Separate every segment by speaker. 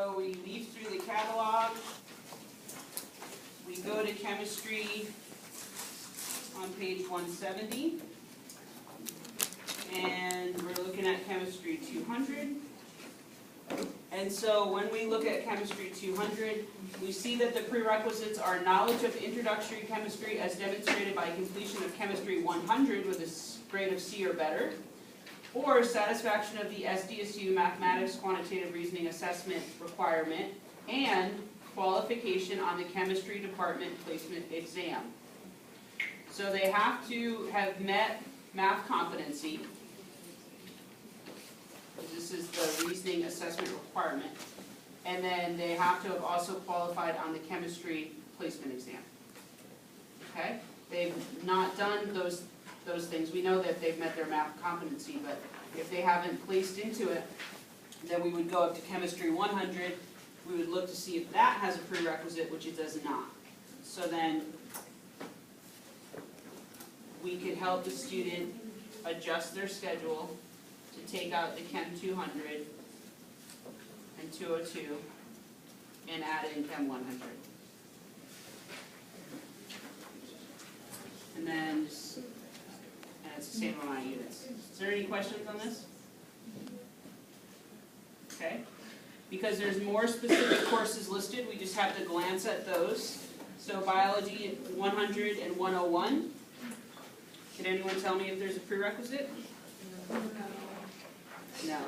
Speaker 1: So we leaf through the catalog. We go to chemistry on page 170. And we're looking at chemistry 200. And so when we look at chemistry 200, we see that the prerequisites are knowledge of introductory chemistry as demonstrated by completion of chemistry 100 with a grade of C or better, or satisfaction of the SDSU mathematics quantitative reasoning assessment requirement, and qualification on the chemistry department placement exam. So they have to have met math competency. This is the reasoning assessment requirement. And then they have to have also qualified on the chemistry placement exam. Okay? They've not done those things. We know that they've met their math competency, but if they haven't placed into it, then we would go up to chemistry 100. We would look to see if that has a prerequisite, which it does not. So then we could help the student adjust their schedule to take out the Chem 200 and 202 and add in Chem 100. And then it's the same amount of units. Is there any questions on this? Okay. Because there's more specific courses listed, we just have to glance at those. So biology 100 and 101. Can anyone tell me if there's a prerequisite? No.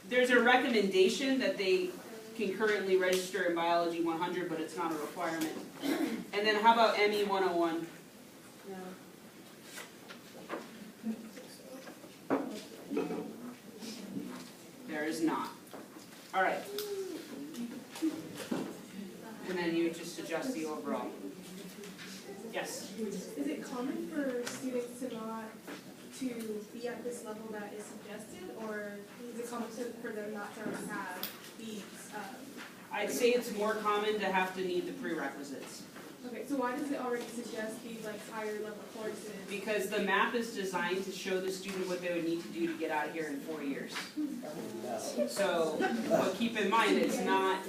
Speaker 1: There's a recommendation that they can currently register in biology 100, but it's not a requirement. And then how about ME 101? No. There is not. All right. And then you just adjust the overall. Yes?
Speaker 2: Is it common for students to not to be at this level that is suggested, or is it common for them not to have these?
Speaker 1: I'd say it's more common to have to need the prerequisites.
Speaker 2: Okay, so why does it already suggest these like higher level courses?
Speaker 1: Because the map is designed to show the student what they would need to do to get out of here in 4 years. So, but keep in mind, it's not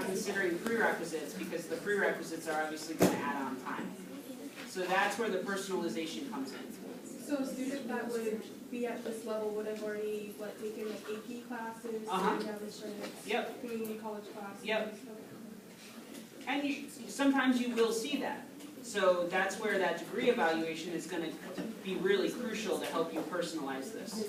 Speaker 1: considering prerequisites, because the prerequisites are obviously going to add on time. So that's where the personalization comes in.
Speaker 2: So a student that would be at this level would have already taken like AP classes, demonstrations,
Speaker 1: Yep.
Speaker 2: community college classes.
Speaker 1: Yep.
Speaker 2: Okay.
Speaker 1: And sometimes you will see that. So that's where that degree evaluation is going to be really crucial to help you personalize this.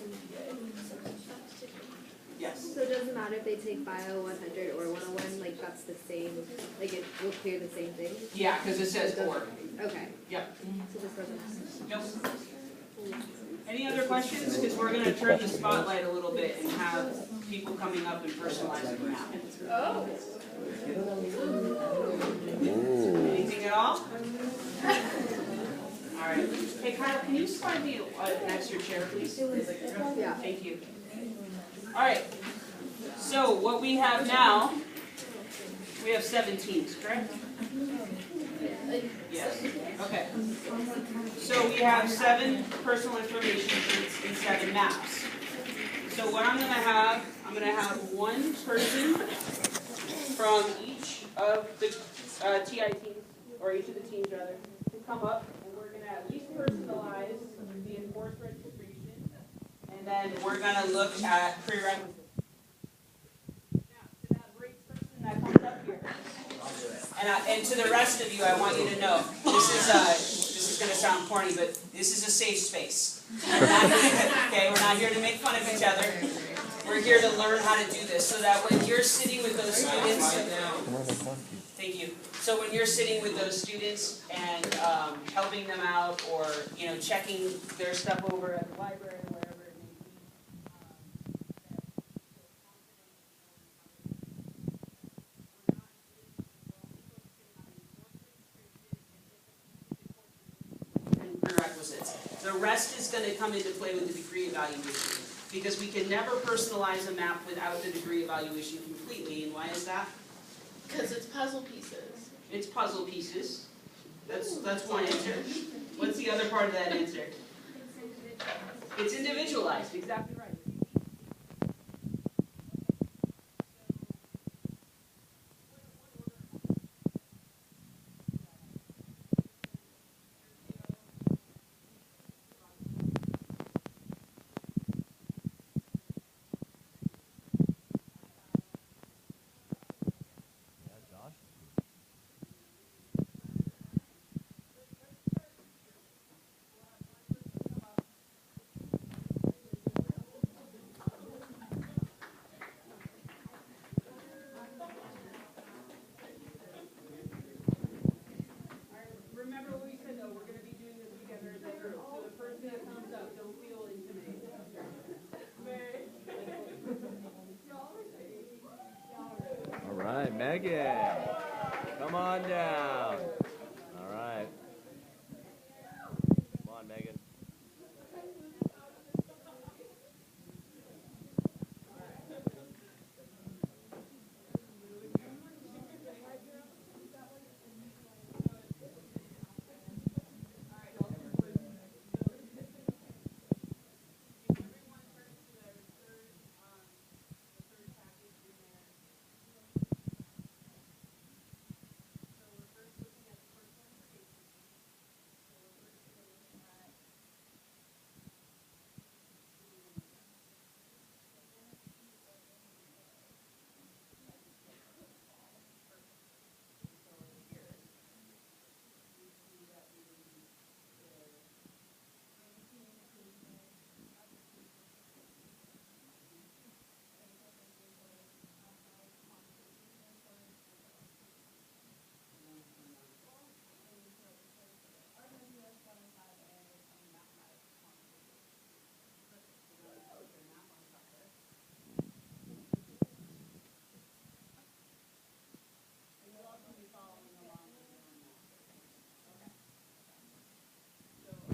Speaker 1: Yes?
Speaker 3: So it doesn't matter if they take Bio 100 or 101, like that's the same, like it will clear the same thing?
Speaker 1: Yeah, because it says or.
Speaker 3: Okay.
Speaker 1: Yep.
Speaker 3: So this doesn't matter.
Speaker 1: Yep. Any other questions? Because we're going to turn the spotlight a little bit and have people coming up and personalizing the map.
Speaker 2: Oh.
Speaker 1: Anything at all? All right. Hey, Kyle, can you slide me an extra chair, please?
Speaker 3: Yeah.
Speaker 1: Thank you. All right. So what we have now, we have 7 teams, correct? Yes. Okay. So we have 7 personal information sheets and 7 maps. So what I'm going to have one person from each of the TI teams, or each of the teams rather, to come up, and we're going to at least personalize the enforced registration, and then we're going to look at prerequisites. Now, to that great person that comes up here, and to the rest of you, I want you to know, this is going to sound corny, but this is a safe space. Okay, we're not here to make fun of each other. We're here to learn how to do this, so that when you're sitting with those students, thank you. So when you're sitting with those students and helping them out, or checking their stuff over at the library or wherever it may be, prerequisites. The rest is going to come into play with the degree evaluation, because we can never personalize a map without the degree evaluation completely. And why is that?
Speaker 4: Because it's puzzle pieces.
Speaker 1: It's puzzle pieces. That's one answer. What's the other part of that answer? It's individualized. Exactly right.
Speaker 5: right, Megan. Come on down. All right. Come on, Megan.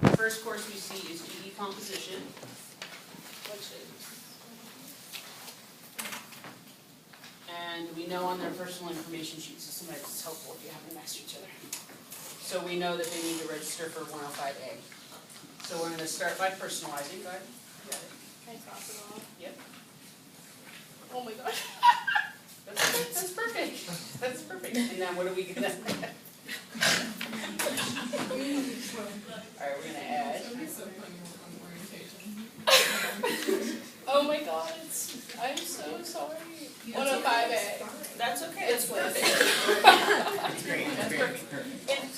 Speaker 1: The first course we see is GE composition, which is, and we know on their personal information sheets, so sometimes it's helpful if you have them next to each other. So we know that they need to register for 105A. So we're going to start by personalizing. Go ahead. You got it.
Speaker 4: Can I cross it off?
Speaker 1: Yep.
Speaker 4: Oh my gosh.
Speaker 1: That's perfect. That's perfect. And then what are we going to? Alright, we're gonna add.
Speaker 4: Oh my god, I'm so sorry. 105A.
Speaker 1: That's okay,
Speaker 4: It's
Speaker 1: that's perfect. That's great, that's perfect. And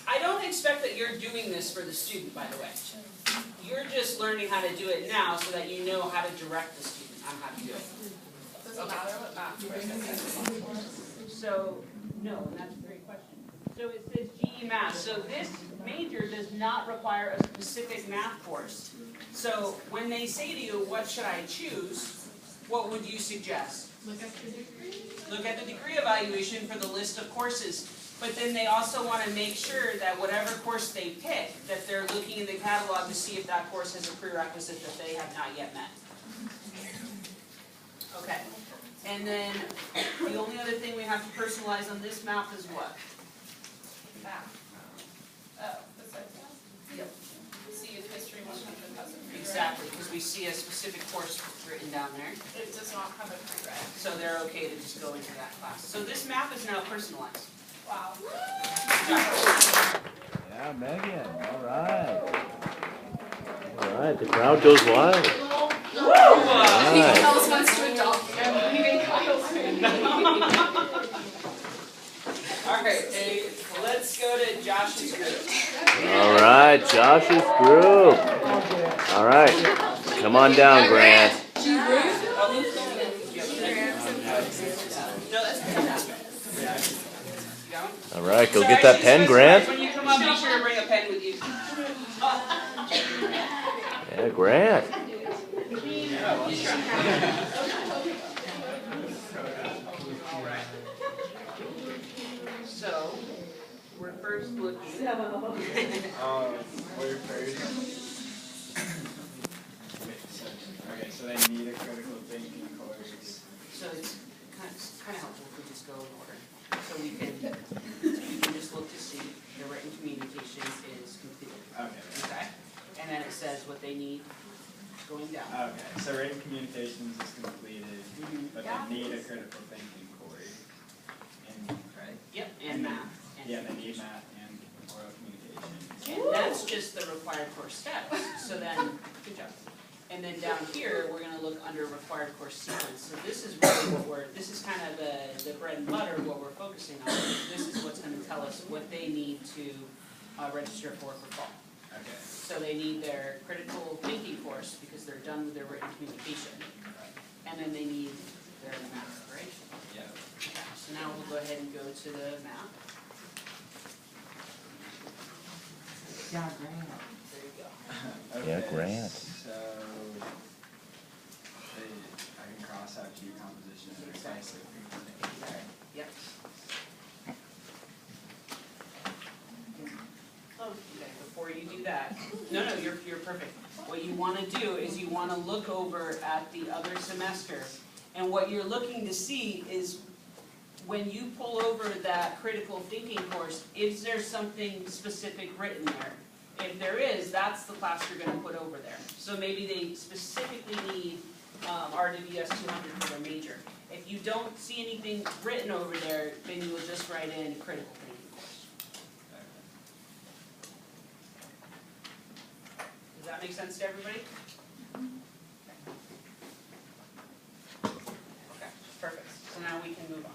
Speaker 1: I don't expect that you're doing this for the student, by the way. You're just learning how to do it now so that you know how to direct the student on how to do it.
Speaker 4: Doesn't matter what math.
Speaker 1: So, no, and that's a great question. So it says GE Math. So this major does not require a specific math course. So when they say to you, what should I choose, what would you suggest?
Speaker 4: Look at the degree.
Speaker 1: Look at the degree evaluation for the list of courses. But then they also want to make sure that whatever course they pick, that they're looking in the catalog to see if that course has a prerequisite that they have not yet met. Okay. And then the only other thing we have to personalize on this map is what?
Speaker 4: Math. Oh, besides math?
Speaker 1: Yep.
Speaker 4: See if history 100 has a prereq.
Speaker 1: Exactly, because we see a specific course written down there.
Speaker 4: It does not have a prereq.
Speaker 1: So they're okay to just go into that class. So this map is now personalized.
Speaker 4: Wow.
Speaker 5: Yeah, Megan. All right. All right. The crowd goes wild.
Speaker 1: Woo!
Speaker 5: Right.
Speaker 4: Kels wants to adopt him. Even Kyle's
Speaker 1: Alright, hey, let's go to Josh's group.
Speaker 5: All right, Josh's group. All right. Come on down, Grant. All right, go get that pen, Grant.
Speaker 1: When you come up, be sure to bring a pen with you.
Speaker 5: Yeah, Grant.
Speaker 1: So, we're first looking.
Speaker 6: We're first. Okay, so they need a critical thinking course.
Speaker 1: So it's kind of helpful if we just go in order. So we can just look to see the written communication is completed.
Speaker 6: Okay.
Speaker 1: Okay? And then it says what they need going down.
Speaker 6: Okay, so written communications is completed, but they need a critical thinking course. And, right?
Speaker 1: Yep, and math. And
Speaker 6: Yeah, they need math and oral communication.
Speaker 1: And that's just the required course steps. So then, good job. And then down here, we're gonna look under required course sequence. So this is really this is kind of the bread and butter of what we're focusing on. This is what's gonna tell us what they need to register for fall.
Speaker 6: Okay.
Speaker 1: So they need their critical thinking course because they're done with their written communication. And then they need their math preparation.
Speaker 6: Yeah.
Speaker 1: Okay, so now we'll go ahead and go to the map.
Speaker 6: Yeah, Grant.
Speaker 1: There you go.
Speaker 5: Yeah, Grant.
Speaker 6: So, I can cross out Q composition and precisely.
Speaker 1: Okay. Yep. Oh, okay, before you do that, no, you're perfect. What you wanna do is you wanna look over at the other semester, and what you're looking to see is when you pull over that critical thinking course, is there something specific written there? If there is, that's the class you're gonna put over there. So maybe they specifically need RWS 200 for their major. If you don't see anything written over there, then you will just write in critical thinking course. Does that make sense to everybody? Okay, perfect. So now we can move on.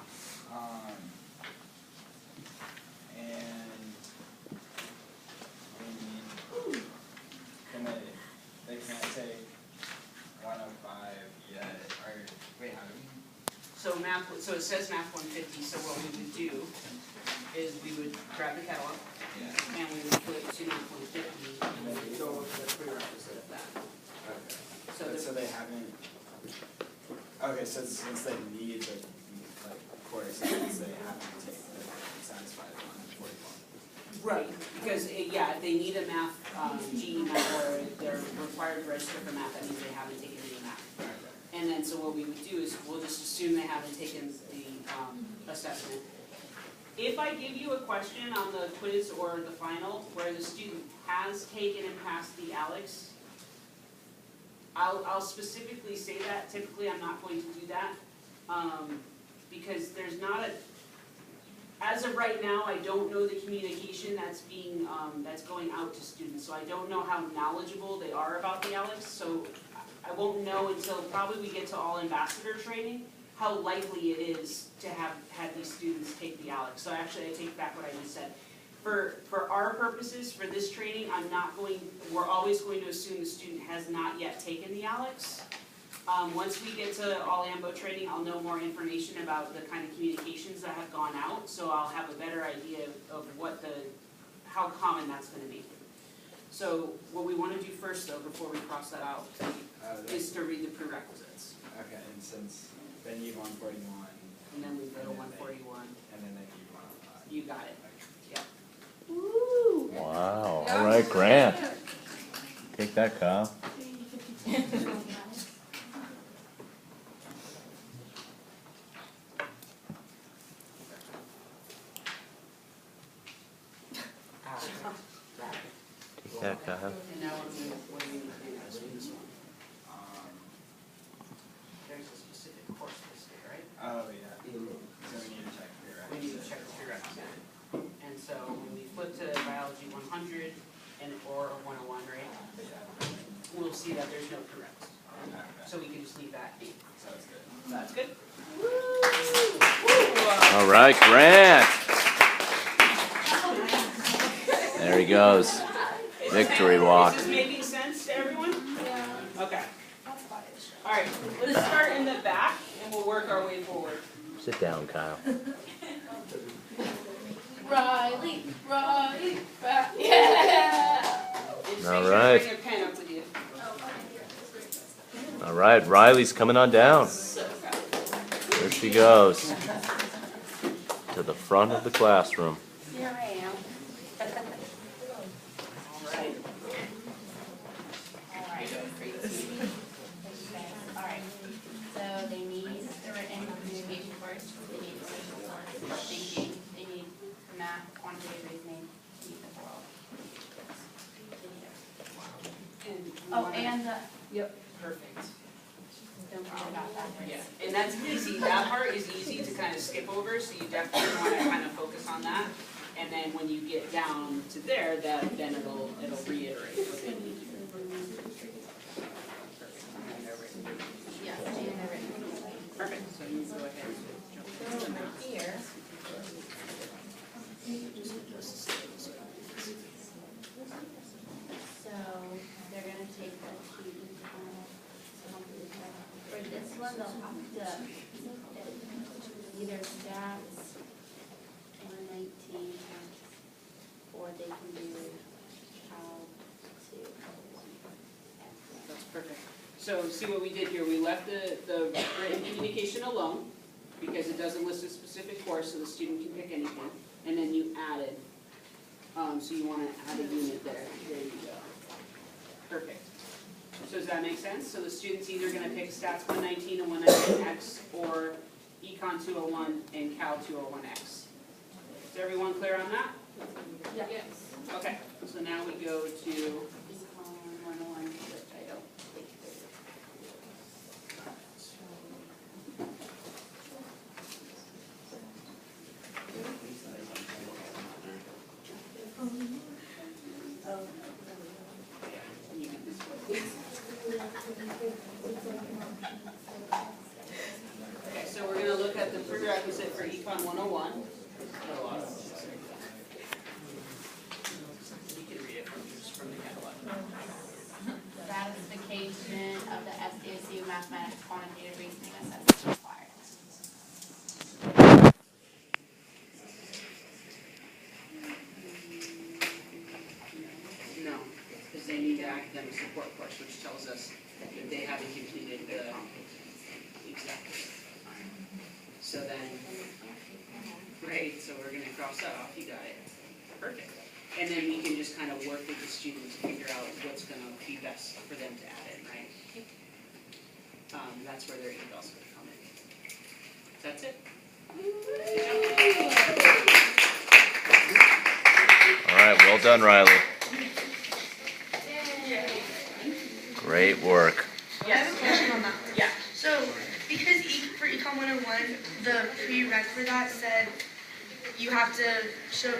Speaker 6: And they can't take 105 yet, or wait, how do we?
Speaker 1: So it says math 150, so what we would do is we would grab the catalog
Speaker 6: Yeah.
Speaker 1: and we would flip to math 150 and then we'd go over the prerequisite of that.
Speaker 6: Okay.
Speaker 1: So
Speaker 6: So they haven't, okay, so since they need the, like, course, they have to take the satisfied 141.
Speaker 1: Right, because, yeah, if they need a math, GE math, or they're required to register for math, that means they haven't taken any math.
Speaker 6: Okay.
Speaker 1: And then, so what we would do is, we'll just assume they haven't taken the, assessment. If I give you a question on the quiz or the final, where the student has taken and passed the ALEX, I'll specifically say that. Typically, I'm not going to do that, because there's not a, as of right now, I don't know the communication that's being, that's going out to students, so I don't know how knowledgeable they are about the ALEX, so I won't know until probably we get to all ambassador training, how likely it is to have had these students take the ALEX. So actually, I take back what I just said. For our purposes, for this training, we're always going to assume the student has not yet taken the ALEX. Once we get to all AMBO training, I'll know more information about the kind of communications that have gone out, so I'll have a better idea of how common that's gonna be. So what we wanna do first though, before we cross that out, is to read the prerequisites.
Speaker 6: Okay, and since they need 141.
Speaker 1: And then we go to 141.
Speaker 6: And then they need 105.
Speaker 1: You got it. Yeah.
Speaker 3: Woo!
Speaker 5: Wow. All right, Grant. Take that, Kyle. Take that, Kyle.
Speaker 1: And now what do we need to do now? So this one. There's a specific course listed, right?
Speaker 6: Oh, yeah. So we need to check here, right?
Speaker 1: We need to check the prerequisite. And so when we flip to biology 100 or 101, right? We'll see that there's no prerequisite.
Speaker 6: Okay.
Speaker 1: So we can just leave that be.
Speaker 6: So it's good.
Speaker 1: That's good.
Speaker 5: All right, Grant. There he goes. Victory walk.
Speaker 1: Is this making sense to everyone?
Speaker 2: Yeah.
Speaker 1: Okay. All right, let's start in the back and we'll work our way forward.
Speaker 5: Sit down, Kyle.
Speaker 4: Riley, back. Yeah.
Speaker 1: And just
Speaker 5: All
Speaker 1: make sure to
Speaker 5: right.
Speaker 1: bring a pen up with you.
Speaker 5: All right, Riley's coming on down. There she goes. To the front of the classroom.
Speaker 4: Here I am.
Speaker 1: All right.
Speaker 7: Alright, so they need the written communication course, they need social thinking, they need math, quantitative reasoning, they need the world.
Speaker 4: Oh, and the,
Speaker 1: Yep. Perfect.
Speaker 7: Don't forget about that.
Speaker 1: Yeah, and that's easy. That part is easy to kind of skip over, so you definitely want to kind of focus on that. And then when you get down to there, then it'll reiterate what they need to do.
Speaker 7: Yeah, and they're written.
Speaker 1: Perfect. So you go ahead and jump into the math.
Speaker 7: Here. So they're gonna take the sheet and for this one, they'll have to either stats 119 or they can do how to.
Speaker 1: That's perfect. So see what we did here, we left the written communication alone, because it doesn't list a specific course, so the student can pick anything, and then you added. So you wanna add a unit there, there you go. Perfect. So does that make sense? So the student's either gonna pick Stats 119 and 119X, or Econ 201 and Cal 201X. Is everyone clear on that?
Speaker 4: Yes.
Speaker 1: Okay, so now we go to Econ 101, the title. Okay, so we're gonna look at the prerequisite for Econ 101. You can read it from the catalog.
Speaker 7: Satisfaction of the SDSU mathematics quantitative reasoning assessment required.
Speaker 1: No, because they need the academic support course, which tells us that they haven't completed the exactly. So then, great, so we're gonna cross that off, you got it. Perfect. And then we can just kind of work with the students to figure out what's gonna be best for them to add in, right? That's where their evals would come in. That's it.
Speaker 5: All right, well done, Riley. Great work.
Speaker 8: I have a question on that one.
Speaker 1: Yeah.
Speaker 8: So, because for Econ 101, the prereq for that said you have to show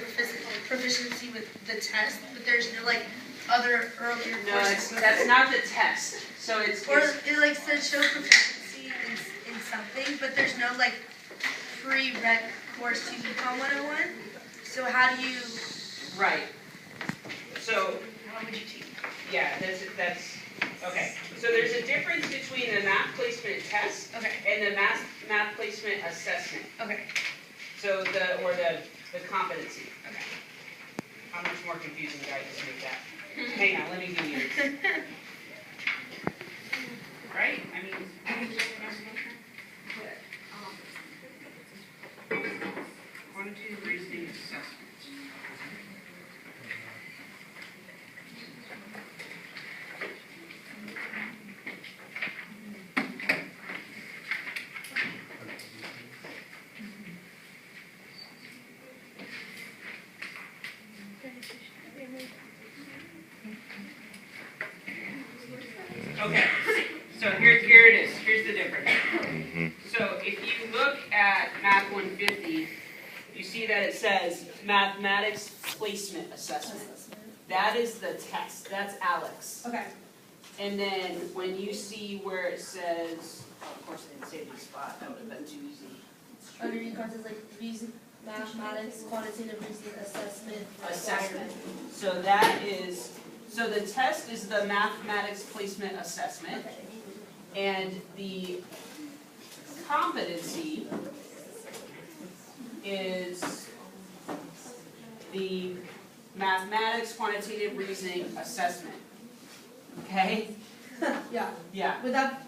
Speaker 8: proficiency with the test, but there's no like other earlier
Speaker 1: No,
Speaker 8: courses.
Speaker 1: that's not the test. So it's
Speaker 8: Or it like said show proficiency in something, but there's no like prereq course to Econ 101. So how do you,
Speaker 1: right. So
Speaker 8: how would you teach?
Speaker 1: yeah, that's okay. So there's a difference between the math placement test
Speaker 8: Okay,
Speaker 1: and the math placement assessment.
Speaker 8: okay,
Speaker 1: So the competency.
Speaker 8: okay.
Speaker 1: How much more confusing did I just make that? Hang on, let me give you. Right? I mean. Quantitative reasoning assessment. Okay, so here it is. Here's the difference.
Speaker 5: Mhm.
Speaker 1: So if you look at Math 150, you see that it says Mathematics Placement Assessment. That is the test. That's Alex.
Speaker 8: Okay.
Speaker 1: And then when you see where it says, oh, of course I didn't save my spot. That would have been too easy.
Speaker 8: Under Econ says like reason, mathematics, quantitative reasoning assessment.
Speaker 1: Assessment. So that is, so the test is the Mathematics Placement Assessment. And the competency is the Mathematics Quantitative Reasoning Assessment. Okay?
Speaker 8: Yeah.
Speaker 1: Yeah.
Speaker 8: Would that,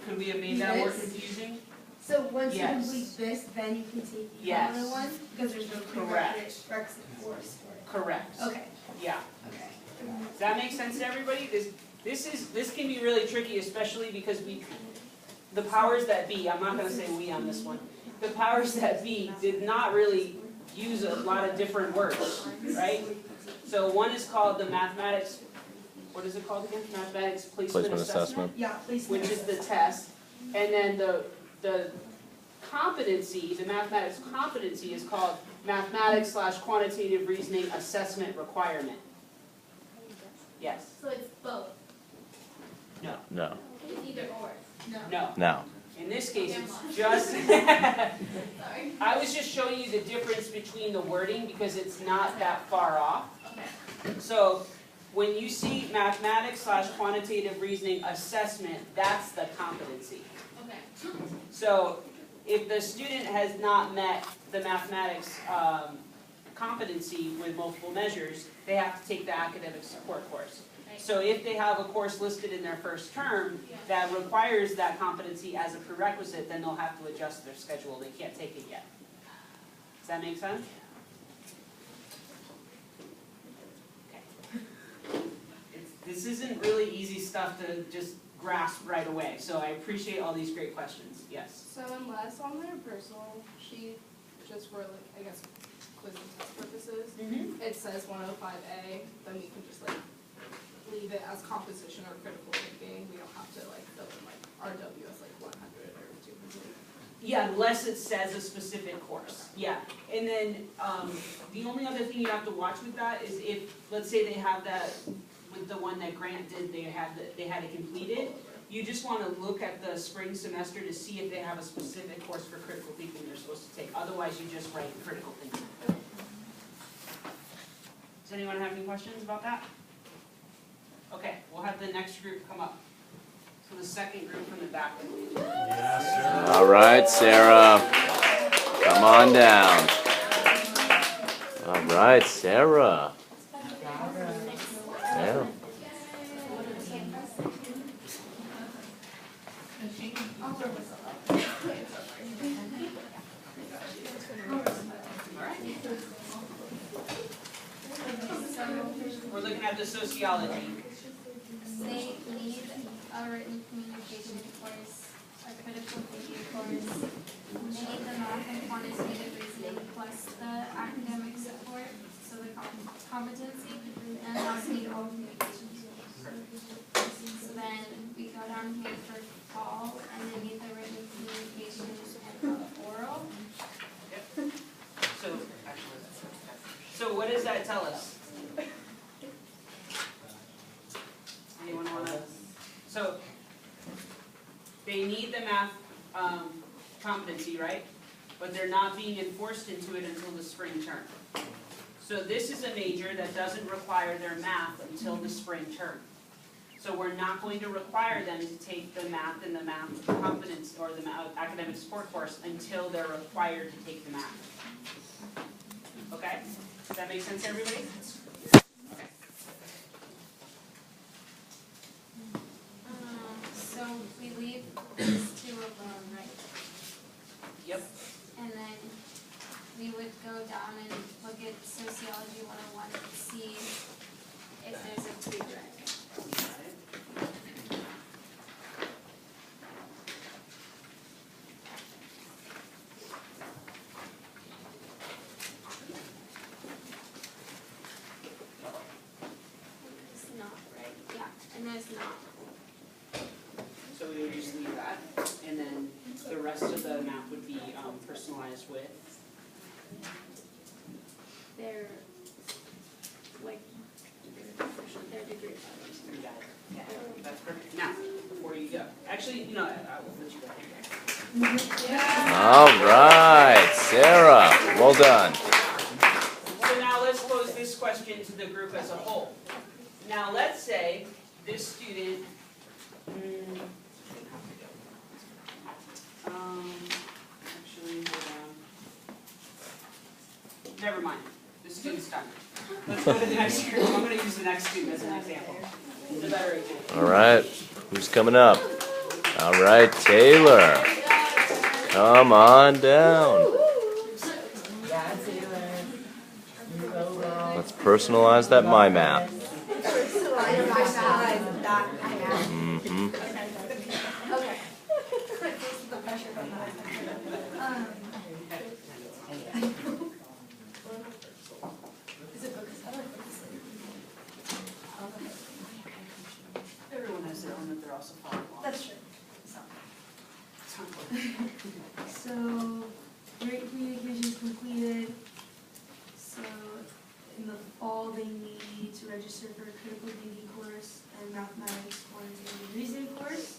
Speaker 1: Could we have made that more
Speaker 8: Yes.
Speaker 1: confusing?
Speaker 8: so once you
Speaker 1: Yes.
Speaker 8: complete this, then you can take
Speaker 1: Yes.
Speaker 8: Econ 101? Because there's no
Speaker 1: Correct.
Speaker 8: prerequisite course for it.
Speaker 1: Correct.
Speaker 8: Okay,
Speaker 1: Yeah.
Speaker 8: okay.
Speaker 1: Does that make sense to everybody? This can be really tricky, especially because the powers that be, I'm not gonna say we on this one, the powers that be did not really use a lot of different words, right? So one is called the mathematics, what is it called again? Mathematics Placement
Speaker 5: Placement
Speaker 1: Assessment,
Speaker 5: assessment.
Speaker 8: Yeah, please.
Speaker 1: which is the test. And then the competency, the mathematics competency is called Mathematics/Quantitative Reasoning Assessment Requirement. Yes,
Speaker 4: So it's both,
Speaker 1: no,
Speaker 5: No,
Speaker 4: it's either or.
Speaker 1: no.
Speaker 5: no.
Speaker 1: In this case, it's just,
Speaker 4: Sorry.
Speaker 1: I was just showing you the difference between the wording because it's not that far off.
Speaker 4: Okay.
Speaker 1: So when you see mathematics/quantitative reasoning assessment, that's the competency.
Speaker 4: Okay.
Speaker 1: So if the student has not met the mathematics competency with multiple measures, they have to take the academic support course.
Speaker 4: Right.
Speaker 1: So if they have a course listed in their first term that requires that competency as a prerequisite, then they'll have to adjust their schedule, they can't take it yet. Does that make sense? This isn't really easy stuff to just grasp right away, so I appreciate all these great questions, yes.
Speaker 2: So unless on their personal sheet, just for like, I guess, quiz and test purposes, it says 105A, then we can just like leave it as composition or critical thinking. We don't have to like fill in like RW as like 100 or 200.
Speaker 1: Yeah, unless it says a specific course, yeah. And then, the only other thing you have to watch with that is if, let's say they have that, with the one that Grant did, they had it completed, you just wanna look at the spring semester to see if they have a specific course for critical thinking they're supposed to take, otherwise you just write critical thinking. Does anyone have any questions about that? Okay, we'll have the next group come up. So the second group from the back.
Speaker 5: All right, Sarah. Come on down. All right, Sarah. Yeah.
Speaker 1: We're looking at the sociology.
Speaker 4: They need a written communication course, a critical thinking course. They need the math and quantitative reasoning plus the academic support, so the competency, and they need all communication skills. So then we go down here for fall, and they need the written communication and oral.
Speaker 1: Yep. So what does that tell us? Anyone wanna? So, they need the math competency, right? But they're not being enforced into it until the spring term. So this is a major that doesn't require their math until the spring term. So we're not going to require them to take the math and the math competence or the academic support course until they're required to take the math. Okay? Does that make sense to everybody? Okay.
Speaker 4: So we leave these two alone, right?
Speaker 1: Yep.
Speaker 4: And then we would go down and look at Sociology 101 and see if there's a prereq. It's not, right? Yeah, and there's not.
Speaker 1: So we would just leave that, and then the rest of the map would be personalized with.
Speaker 4: Their, like, their degree.
Speaker 1: You got it. Yeah, that's perfect. Now, before you go, actually, you know, I will let you go here.
Speaker 5: All right, Sarah. Well done.
Speaker 1: So now let's pose this question to the group as a whole. Now, let's say this student, actually, hold on. Never mind, this student's done. Let's go to the next group. I'm gonna use the next student as an example. It's a better example.
Speaker 5: All right, who's coming up? All right, Taylor. Come on down. Let's personalize that my map. Mm-hmm.
Speaker 1: Everyone has their own that they're also following along.
Speaker 8: That's true.
Speaker 2: So, written communication completed. So, in the fall, they need to register for a critical thinking course and mathematics quantitative reasoning course.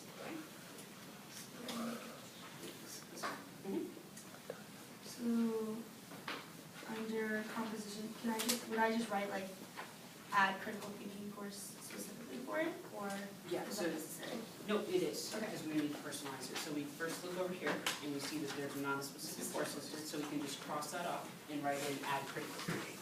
Speaker 2: So, under composition, would I just write like, add critical thinking course specifically for it, or
Speaker 1: Yeah,
Speaker 2: is
Speaker 1: so,
Speaker 2: that necessary?
Speaker 1: no, it is,
Speaker 2: Okay.
Speaker 1: because we need to personalize it. So we first look over here, and we see that there's not a specific course listed, so we can just cross that off and write in add critical thinking.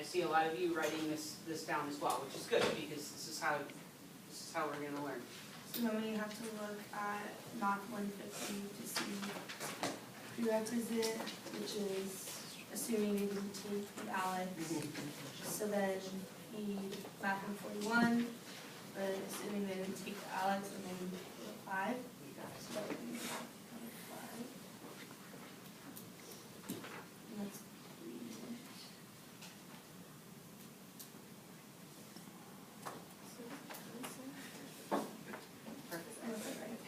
Speaker 1: see a lot of you writing this down as well, which is good, because this is how we're gonna learn.
Speaker 8: So then we have to look at Math 150 to see prerequisite, which is assuming they didn't take with Alex. So then Math 141, but assuming they didn't take with Alex, and then 5. So that would be 5. And that's 3.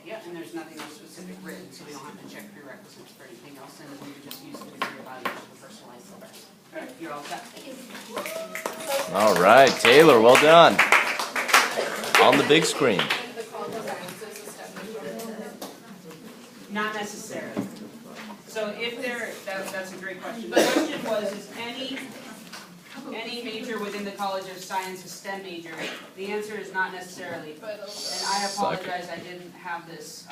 Speaker 1: Yeah, and there's nothing else specific written, so we don't have to check prerequisites for anything else, and we would just use the degree evaluation for personalized syllabus. All right, you're all set.
Speaker 5: All right, Taylor, well done. On the big screen.
Speaker 2: The college of sciences is STEM major.
Speaker 1: Not necessarily. So if that's a great question. The question was, is any major within the College of Science a STEM major? The answer is not necessarily.
Speaker 2: But
Speaker 1: And I apologize, I didn't have this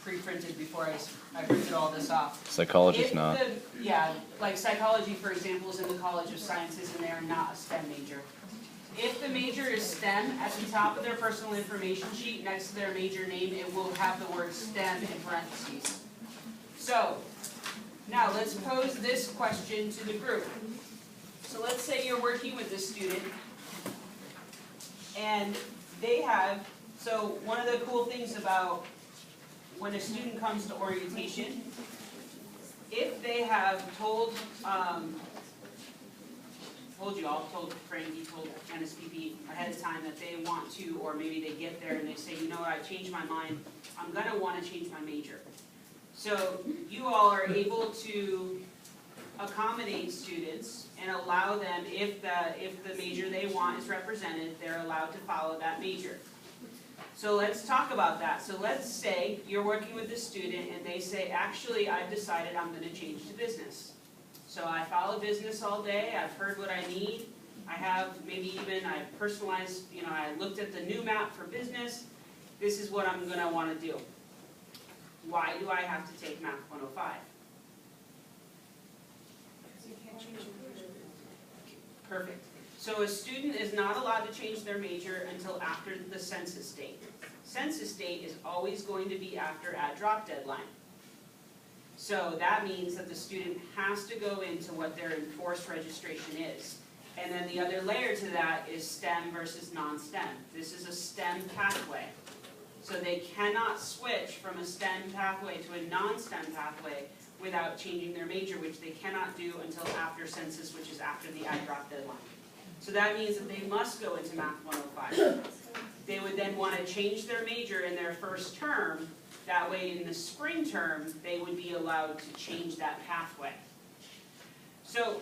Speaker 1: pre-printed before I printed all this off.
Speaker 5: Psychologist
Speaker 1: If
Speaker 5: not.
Speaker 1: Yeah, like psychology, for example, is in the College of Sciences, and they are not a STEM major. If the major is STEM, at the top of their personal information sheet, next to their major name, it will have the word STEM in parentheses. So, now let's pose this question to the group. So let's say you're working with this student, and they have, so one of the cool things about when a student comes to orientation, if they have told Frankie, told NSPP ahead of time that they want to, or maybe they get there and they say, you know what, I changed my mind, I'm gonna wanna change my major. So you all are able to accommodate students and allow them, if the major they want is represented, they're allowed to follow that major. So let's talk about that. So let's say you're working with a student and they say, actually, I've decided I'm going to change to business. So I follow business all day, I've heard what I need, I have I personalized, I looked at the new map for business, this is what I'm going to want to do. Why do I have to take Math 105? Perfect. So a student is not allowed to change their major until after the census date. Census date is always going to be after add/drop deadline. So that means that the student has to go into what their enforced registration is. And then the other layer to that is STEM versus non-STEM. This is a STEM pathway. So they cannot switch from a STEM pathway to a non-STEM pathway without changing their major, which they cannot do until after census, which is after the add/drop deadline. So that means that they must go into Math 105. They would then want to change their major in their first term. That way in the spring term, they would be allowed to change that pathway. So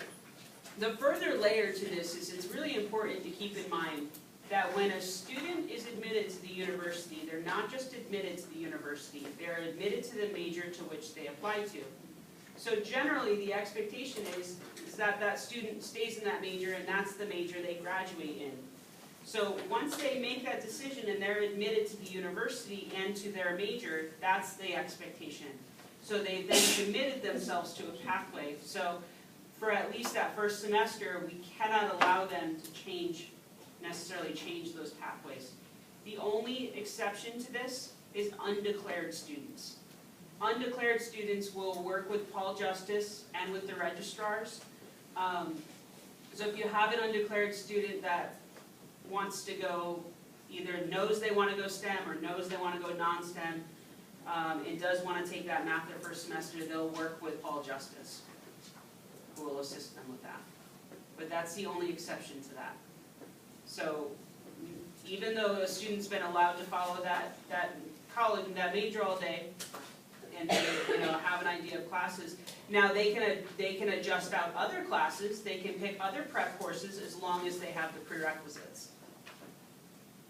Speaker 1: the further layer to this is it's really important to keep in mind that when a student is admitted to the university, they're not just admitted to the university, they're admitted to the major to which they apply to. So generally, the expectation is that that student stays in that major, and that's the major they graduate in. So once they make that decision and they're admitted to the university and to their major, that's the expectation. So they've then committed themselves to a pathway. So for at least that first semester, we cannot allow them to necessarily change those pathways. The only exception to this is undeclared students. Undeclared students will work with Paul Justice and with the registrars. So if you have an undeclared student that wants to go, either knows they want to go STEM or knows they want to go non-STEM, and does want to take that math their first semester, they'll work with Paul Justice, who will assist them with that. But that's the only exception to that. So even though a student's been allowed to follow that major all day, and have an idea of classes, now they can adjust out other classes, they can pick other prep courses as long as they have the prerequisites.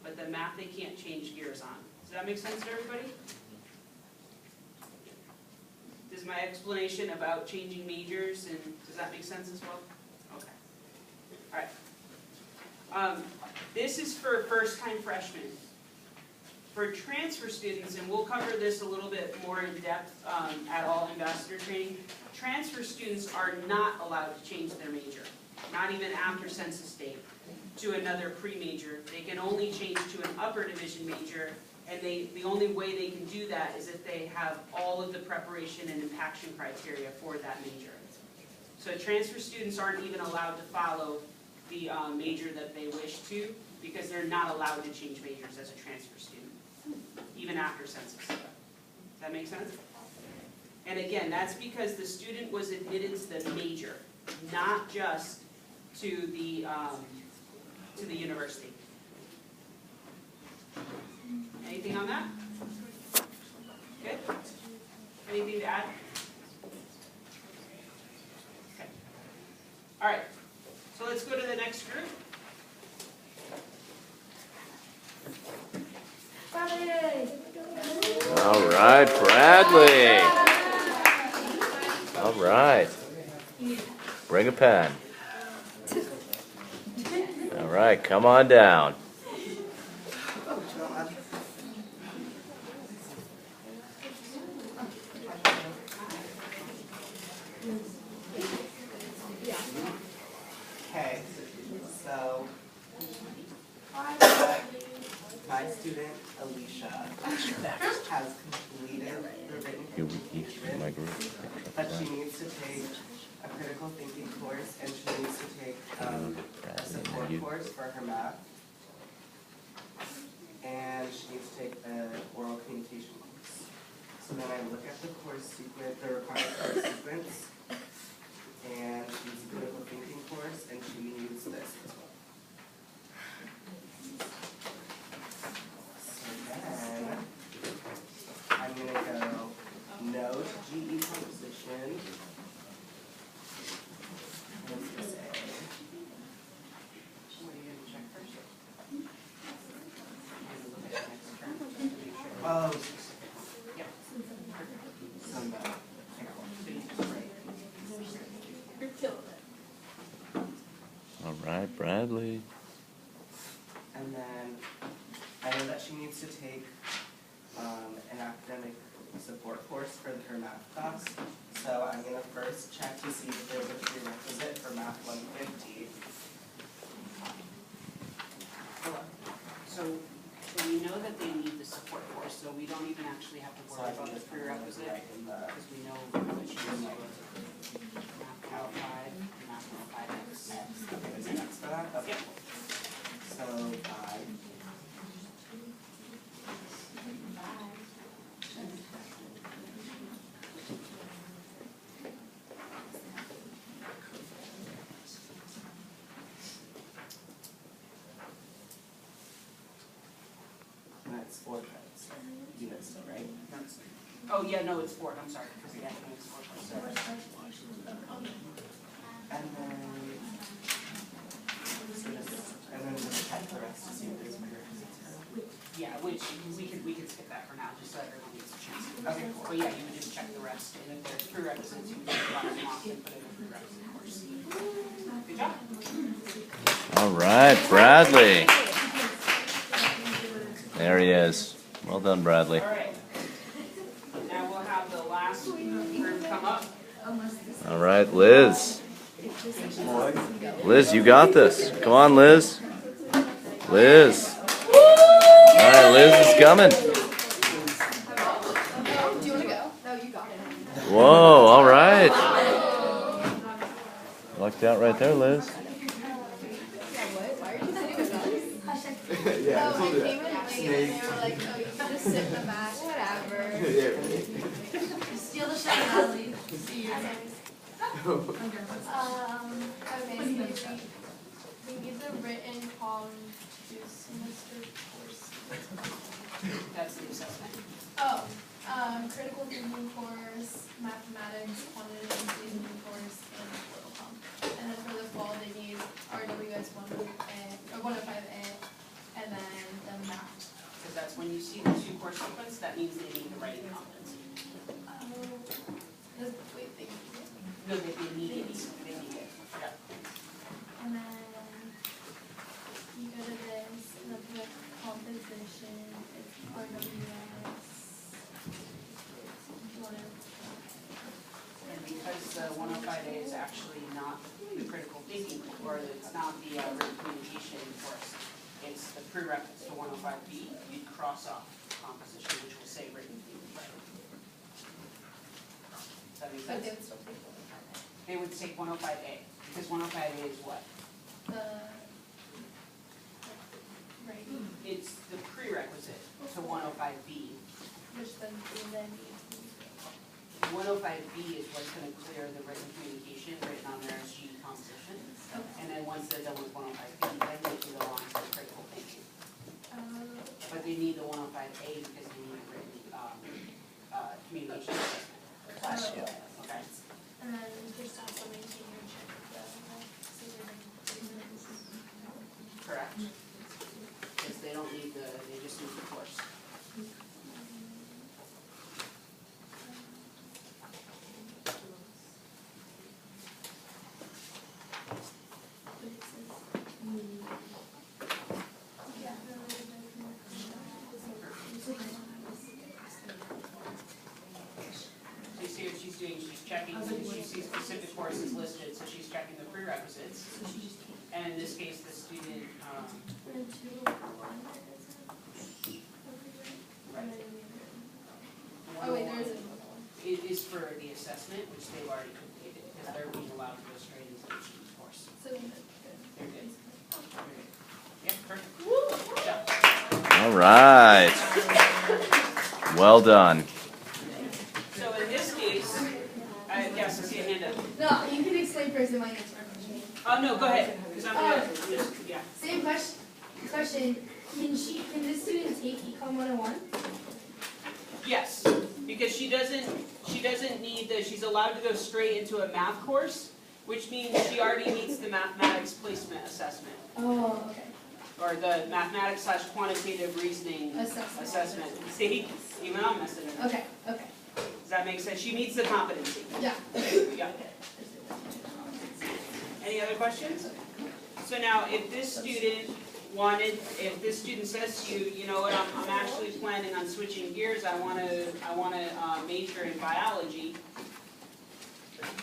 Speaker 1: But the math they can't change gears on. Does that make sense to everybody? Does my explanation about changing majors, and does that make sense as well? Okay. All right. This is for first-time freshmen. For transfer students, and we'll cover this a little bit more in depth at all ambassador training, transfer students are not allowed to change their major, not even after census date, to another pre-major. They can only change to an upper division major, and the only way they can do that is if they have all of the preparation and impaction criteria for that major. So transfer students aren't even allowed to follow the major that they wish to, because they're not allowed to change majors as a transfer student, even after census. Does that make sense? And again, that's because the student was admitted to the major, not just to the university. Anything on that? Good? Anything to add? Okay. All right, so let's go to the next group.
Speaker 5: All right, Bradley. All right. Bring a pen. All right, come on down.
Speaker 9: Okay, so my student Alicia has completed the written communication, but she needs to take a critical thinking course and she needs to take a support course for her math. And she needs to take an oral communication course. So then I look at the course sequence, the required course sequence, and she needs a critical thinking course, and she needs this as well. So then, I'm gonna go no to GE composition. What's this say?
Speaker 1: What are you gonna check first?
Speaker 9: Oh.
Speaker 1: Yep.
Speaker 9: Some,
Speaker 5: All right, Bradley.
Speaker 9: and then I know that she needs to take an academic support course for her math class. So I'm gonna first check to see if there's a prerequisite for math 150.
Speaker 1: So we know that they need the support course, so we don't even actually have to
Speaker 9: So
Speaker 1: worry
Speaker 9: I
Speaker 1: about
Speaker 9: can
Speaker 1: the
Speaker 9: just
Speaker 1: prerequisite,
Speaker 9: write in the,
Speaker 1: because we know that she needs math Cal 5, math 5X.
Speaker 9: okay, is it next for that? Okay.
Speaker 1: Yep.
Speaker 9: So 5. And that's 4 credits. Units still, right?
Speaker 1: Oh, yeah, no, it's 4, I'm sorry, because the academic support course.
Speaker 9: And then just check the rest to see if there's prerequisites.
Speaker 1: Yeah, which we can skip that for now, just so everyone gets a chance.
Speaker 9: Okay, cool.
Speaker 1: But yeah, you would just check the rest, and if there's prerequisites, you would just bottom them off and put in a prerequisite course. Good job.
Speaker 5: All right, Bradley. There he is. Well done, Bradley.
Speaker 1: All right. Now we'll have the last group come up.
Speaker 5: All right, Liz. Liz, you got this. Come on, Liz. Liz. All right, Liz is coming.
Speaker 2: Do you wanna go? No, you got it.
Speaker 5: Whoa, all right. Lucked out right there, Liz.
Speaker 2: Yeah, what? Why are you sitting with us?
Speaker 9: Yeah,
Speaker 2: Oh, I came in late and they were like, oh, you can just sit in the back, whatever.
Speaker 4: Steal the show, Natalie.
Speaker 2: See you guys.
Speaker 4: Okay, so we need the written column to semester course.
Speaker 1: That's the assessment.
Speaker 4: Oh, critical thinking course, mathematics, quantitative reasoning course, and total comp. And then for the fall, they need RWS 105A, and then the math.
Speaker 1: Because that's when you see the 2 course sequence, that means they need the writing competency.
Speaker 4: Wait, they need it.
Speaker 1: No, they need it. They need it. Yeah.
Speaker 4: And then you go to this, and the composition is
Speaker 1: because the 105A is actually not the critical thinking, or it's not the written communication course. It's the prerequisites to 105B. You'd cross off composition, which will say written thinking. Does that make
Speaker 2: But they
Speaker 1: sense?
Speaker 2: would still take 105A.
Speaker 1: They would take 105A, because 105A is what?
Speaker 4: Right,
Speaker 1: It's the prerequisite to 105B.
Speaker 4: which then we then need to.
Speaker 1: 105B is what's gonna clear the written communication written on their SG composition. And then once they're done with 105B, then they can go on to the critical thinking. But they need the 105A because they need a written, communication assessment. Okay?
Speaker 4: And then just also maintain your check of the,
Speaker 1: Correct? Because they don't need they just need the course. So you see what she's doing, she's checking, she sees specific courses listed, so she's checking the prerequisites. And in this case, the student,
Speaker 2: Oh wait, there is another one.
Speaker 1: it is for the assessment, which they've already completed, because they're being allowed to go straight into the student's course.
Speaker 2: So then
Speaker 1: They're good. Yeah, perfect. Good job.
Speaker 5: All right. Well done.
Speaker 1: So in this case, yes, I see a hand up.
Speaker 10: No, you can explain first and my answer.
Speaker 1: Oh, no, go ahead, because I'm gonna, yeah.
Speaker 10: Same question. Can this student take Econ 101?
Speaker 1: Yes, because she doesn't need she's allowed to go straight into a math course, which means she already meets the mathematics placement assessment,
Speaker 10: Oh, okay.
Speaker 1: or the mathematics / quantitative reasoning assessment. See, even I'm messing it up.
Speaker 10: Okay.
Speaker 1: Does that make sense? She meets the competency.
Speaker 10: Yeah.
Speaker 1: Yeah. Any other questions? So now, if this student says to you, you know what, I'm actually planning on switching gears, I wanna major in biology,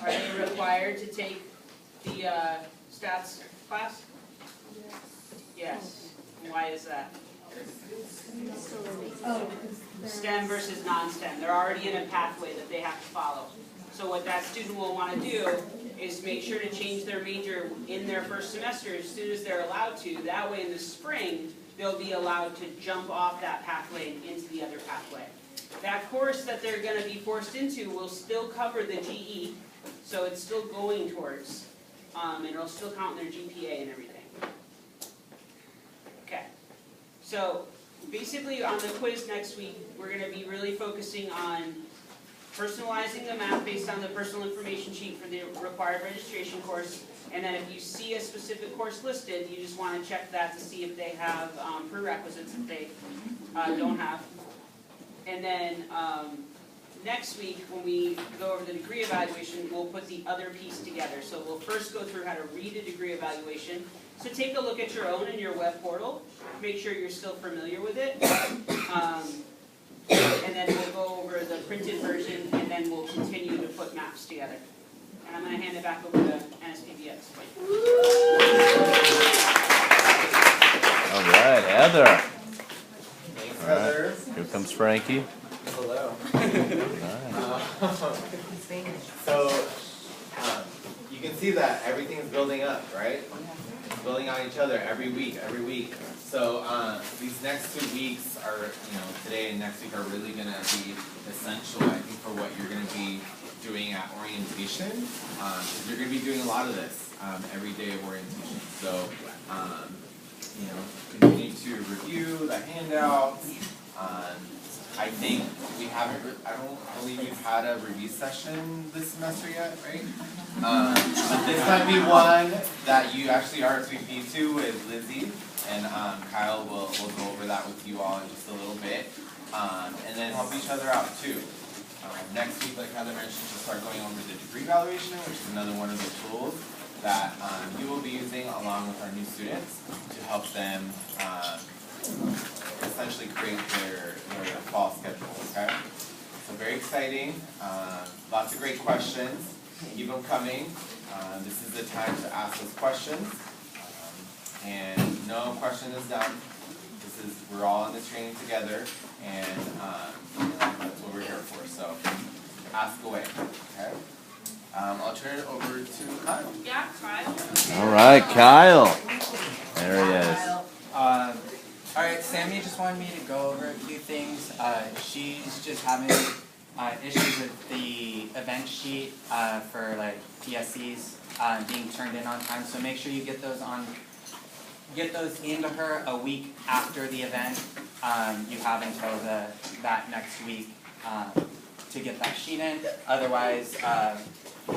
Speaker 1: are they required to take the stats class? Yes. Why is that?
Speaker 10: Oh,
Speaker 1: STEM versus non-STEM, they're already in a pathway that they have to follow. So what that student will want to do is make sure to change their major in their first semester as soon as they're allowed to. That way in the spring, they'll be allowed to jump off that pathway and into the other pathway. That course that they're going to be forced into will still cover the GE, so it's still going towards, and it'll still count in their GPA and everything. Okay, so basically on the quiz next week, we're going to be really focusing on personalizing the math based on the personal information sheet for the required registration course. And then if you see a specific course listed, you just want to check that to see if they have prerequisites that they don't have. And then next week, when we go over the degree evaluation, we'll put the other piece together. So we'll first go through how to read a degree evaluation. So take a look at your own in your web portal. Make sure you're still familiar with it. And then we'll go over the printed version, and then we'll continue to put maps together. And I'm going to hand it back over to NSPBX.
Speaker 5: All right, Heather.
Speaker 6: Thanks,
Speaker 5: All right.
Speaker 6: Heather.
Speaker 5: Here comes Frankie.
Speaker 6: Hello.
Speaker 5: All right.
Speaker 6: So, you can see that everything's building up, right? It's building on each other every week. So, these next 2 weeks are, today and next week are really gonna be essential, I think, for what you're gonna be doing at orientation. Because you're gonna be doing a lot of this every day of orientation. So, continue to review the handouts. I think I don't believe we've had a review session this semester yet, right? But this might be one that you actually RSVP to with Lizzie, and Kyle will go over that with you all in just a little bit, and then help each other out too. Next week, like Heather mentioned, we'll start going over the degree evaluation, which is another one of the tools that you will be using along with our new students to help them essentially create their fall schedule, okay? So very exciting, lots of great questions. keep them coming. This is the time to ask those questions. And no question is done. We're all in this training together, and that's what we're here for. So ask away, okay? I'll turn it over to Kyle.
Speaker 1: Yeah, Kyle.
Speaker 5: All right, Kyle. There he is.
Speaker 11: Alright, Sammy just wanted me to go over a few things. She's just having issues with the event sheet for like PSCs being turned in on time. So make sure you get those into her a week after the event. You have until that next week to get that sheet in. Otherwise,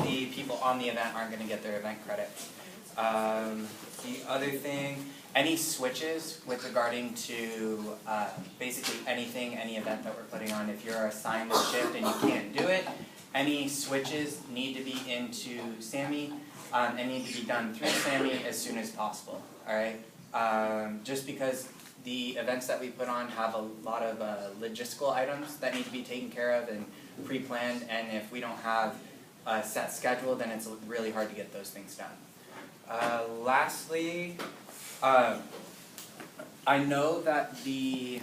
Speaker 11: the people on the event aren't going to get their event credits. The other thing, any switches with regarding to basically anything, any event that we're putting on, if you're assigned a shift and you can't do it, any switches need to be into Sammy and need to be done through Sammy as soon as possible, alright? Just because the events that we put on have a lot of logistical items that need to be taken care of and pre-planned, and if we don't have a set schedule, then it's really hard to get those things done. Lastly, I know that the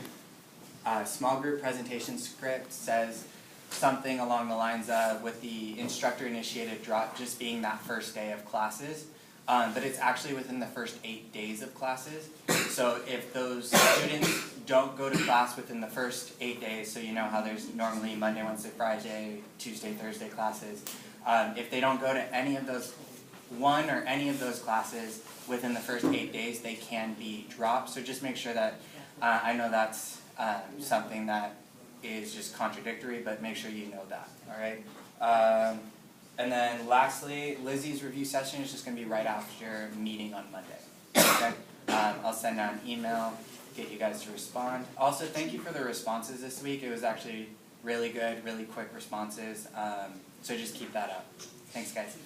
Speaker 11: small group presentation script says something along the lines of with the instructor initiated drop just being that first day of classes, but it's actually within the first 8 days of classes. So if those students don't go to class within the first 8 days, so you know how there's normally Monday, Wednesday, Friday, Tuesday, Thursday classes, if they don't go to any of those, one or any of those classes within the first 8 days, they can be dropped. So just make sure that, I know that's something that is just contradictory, but make sure you know that, alright? And then lastly, Lizzie's review session is just going to be right after meeting on Monday, okay? I'll send out an email, get you guys to respond. Also, thank you for the responses this week. It was actually really good, really quick responses, so just keep that up. Thanks, guys.